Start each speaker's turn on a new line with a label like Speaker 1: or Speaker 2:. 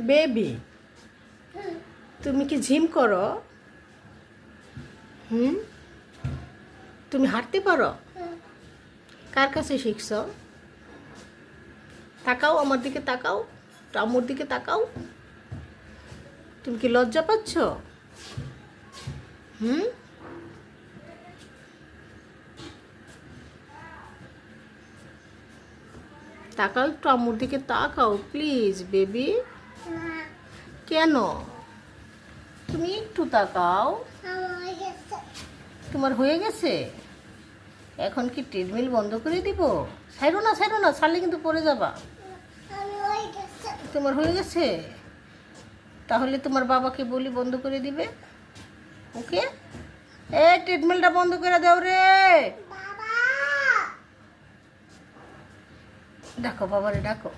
Speaker 1: Baby, তুমি কি gym করো? তুমি হাঁটতে পারো? কার কাছে শিখছো? তাকাও, আমার দিকে তাকাও, টামুর দিকে তাকাও। তুমি কি লজ্জা পাচ্ছ? হুম তাকাও, একটু আম্মুর দিকে তাকাও প্লিজ বেবি। কেন? তুমি একটু তাকাও। তোমার হয়ে গেছে? এখন কি ট্রেডমিল বন্ধ করে দিব? ছাইরো না, ছাইরো না, ছাড়লে কিন্তু পড়ে যাবা। তোমার হয়ে গেছে? তাহলে তোমার বাবাকে বলি বন্ধ করে দিবে। ওকে, ট্রেডমিলটা বন্ধ করে দাও রে। ডাকো বাবারে, ডাকো।